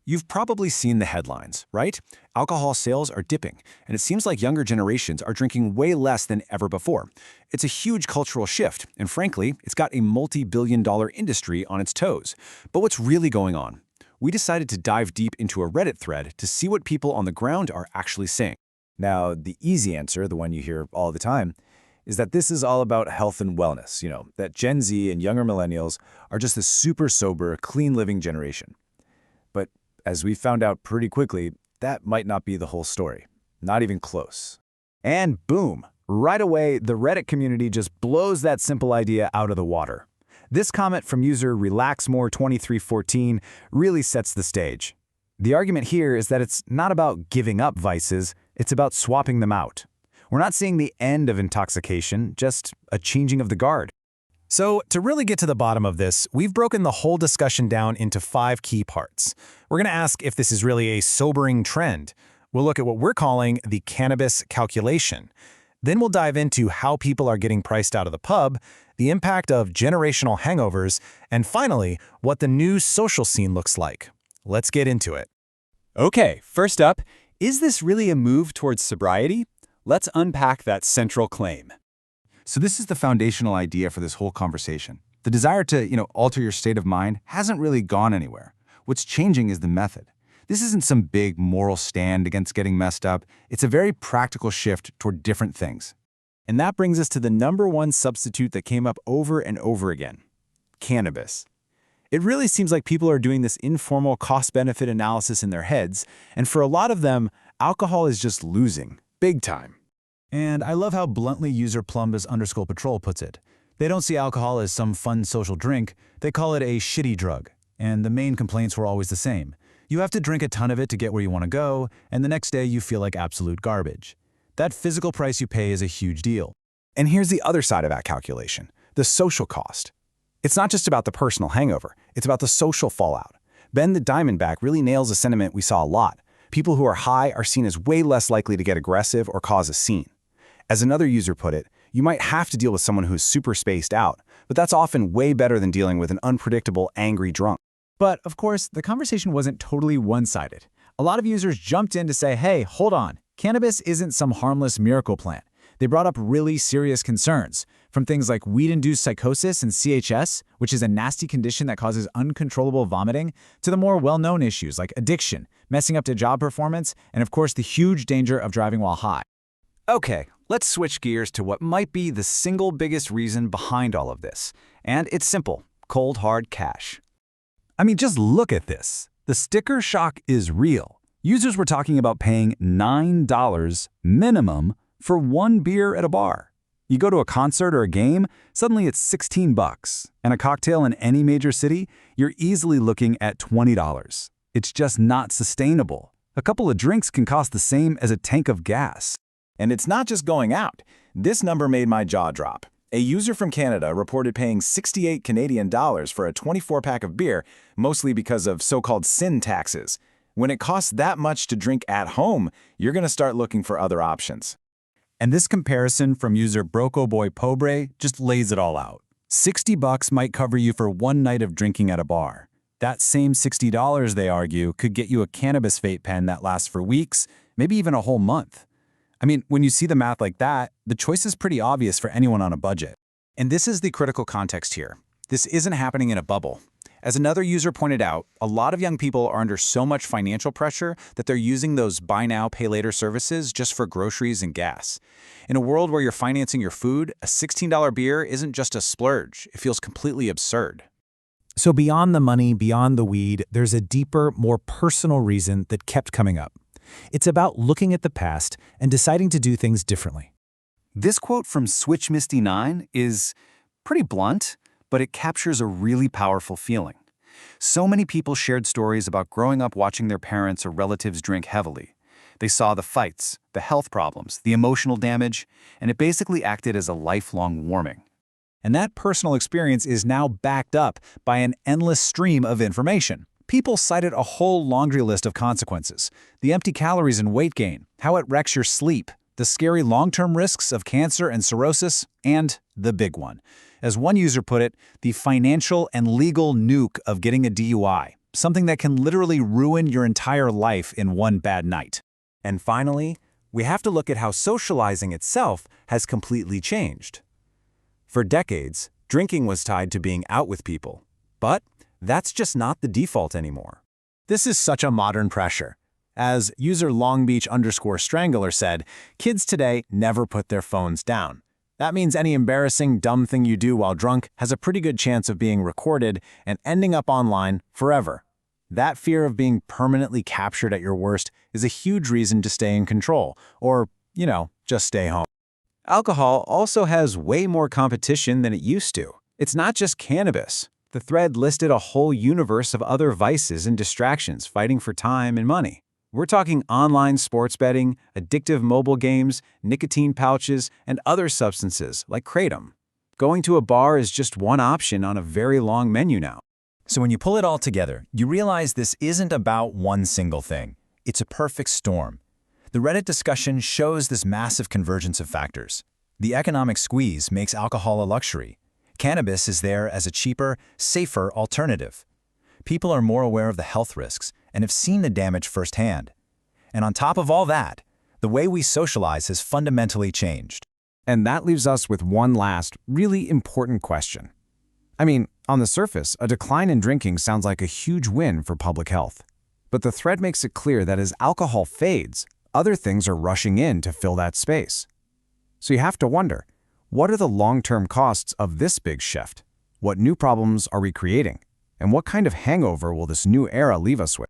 You've probably seen the headlines, right? Alcohol sales are dipping, and it seems like younger generations are drinking way less than ever before. It's a huge cultural shift, and frankly, it's got a multi-billion-dollar industry on its toes. But what's really going on? We decided to dive deep into a Reddit thread to see what people on the ground are actually saying. Now, the easy answer, the one you hear all the time, is that this is all about health and wellness, that Gen Z and younger millennials are just a super sober, clean living generation. But as we found out pretty quickly, that might not be the whole story. Not even close. And boom, right away, the Reddit community just blows that simple idea out of the water. This comment from user RelaxMore2314 really sets the stage. The argument here is that it's not about giving up vices, it's about swapping them out. We're not seeing the end of intoxication, just a changing of the guard. So, to really get to the bottom of this, we've broken the whole discussion down into 5 key parts. We're going to ask if this is really a sobering trend. We'll look at what we're calling the cannabis calculation. Then we'll dive into how people are getting priced out of the pub, the impact of generational hangovers, and finally, what the new social scene looks like. Let's get into it. Okay, first up, is this really a move towards sobriety? Let's unpack that central claim. So this is the foundational idea for this whole conversation. The desire to, alter your state of mind hasn't really gone anywhere. What's changing is the method. This isn't some big moral stand against getting messed up. It's a very practical shift toward different things. And that brings us to the #1 substitute that came up over and over again: cannabis. It really seems like people are doing this informal cost-benefit analysis in their heads, and for a lot of them, alcohol is just losing, big time. And I love how bluntly user Plumbus_patrol puts it. They don't see alcohol as some fun social drink, they call it a shitty drug. And the main complaints were always the same. You have to drink a ton of it to get where you want to go, and the next day you feel like absolute garbage. That physical price you pay is a huge deal. And here's the other side of that calculation, the social cost. It's not just about the personal hangover, it's about the social fallout. Ben the Diamondback really nails a sentiment we saw a lot. People who are high are seen as way less likely to get aggressive or cause a scene. As another user put it, you might have to deal with someone who's super spaced out, but that's often way better than dealing with an unpredictable, angry drunk. But, of course, the conversation wasn't totally one-sided. A lot of users jumped in to say, hey, hold on, cannabis isn't some harmless miracle plant. They brought up really serious concerns, from things like weed-induced psychosis and CHS, which is a nasty condition that causes uncontrollable vomiting, to the more well-known issues like addiction, messing up to job performance, and of course the huge danger of driving while high. Okay, let's switch gears to what might be the single biggest reason behind all of this. And it's simple: cold hard cash. I mean, just look at this. The sticker shock is real. Users were talking about paying $9 minimum for one beer at a bar. You go to a concert or a game, suddenly it's $16. And a cocktail in any major city, you're easily looking at $20. It's just not sustainable. A couple of drinks can cost the same as a tank of gas. And it's not just going out. This number made my jaw drop. A user from Canada reported paying 68 Canadian dollars for a 24-pack of beer, mostly because of so-called sin taxes. When it costs that much to drink at home, you're going to start looking for other options. And this comparison from user BrocoBoyPobre just lays it all out. $60 might cover you for one night of drinking at a bar. That same $60, they argue, could get you a cannabis vape pen that lasts for weeks, maybe even a whole month. I mean, when you see the math like that, the choice is pretty obvious for anyone on a budget. And this is the critical context here. This isn't happening in a bubble. As another user pointed out, a lot of young people are under so much financial pressure that they're using those buy now, pay later services just for groceries and gas. In a world where you're financing your food, a $16 beer isn't just a splurge. It feels completely absurd. So beyond the money, beyond the weed, there's a deeper, more personal reason that kept coming up. It's about looking at the past and deciding to do things differently. This quote from SwitchMisty9 is pretty blunt, but it captures a really powerful feeling. So many people shared stories about growing up watching their parents or relatives drink heavily. They saw the fights, the health problems, the emotional damage, and it basically acted as a lifelong warning. And that personal experience is now backed up by an endless stream of information. People cited a whole laundry list of consequences: the empty calories and weight gain, how it wrecks your sleep, the scary long-term risks of cancer and cirrhosis, and the big one. As one user put it, the financial and legal nuke of getting a DUI. something that can literally ruin your entire life in one bad night. And finally, we have to look at how socializing itself has completely changed. For decades, drinking was tied to being out with people, but that's just not the default anymore. This is such a modern pressure. As user longbeach_strangler said, kids today never put their phones down. That means any embarrassing, dumb thing you do while drunk has a pretty good chance of being recorded and ending up online forever. That fear of being permanently captured at your worst is a huge reason to stay in control, or, just stay home. Alcohol also has way more competition than it used to. It's not just cannabis. The thread listed a whole universe of other vices and distractions fighting for time and money. We're talking online sports betting, addictive mobile games, nicotine pouches, and other substances like kratom. Going to a bar is just one option on a very long menu now. So when you pull it all together, you realize this isn't about one single thing. It's a perfect storm. The Reddit discussion shows this massive convergence of factors. The economic squeeze makes alcohol a luxury. Cannabis is there as a cheaper, safer alternative. People are more aware of the health risks and have seen the damage firsthand. And on top of all that, the way we socialize has fundamentally changed. And that leaves us with one last, really important question. I mean, on the surface, a decline in drinking sounds like a huge win for public health. But the thread makes it clear that as alcohol fades, other things are rushing in to fill that space. So you have to wonder, what are the long-term costs of this big shift? What new problems are we creating? And what kind of hangover will this new era leave us with?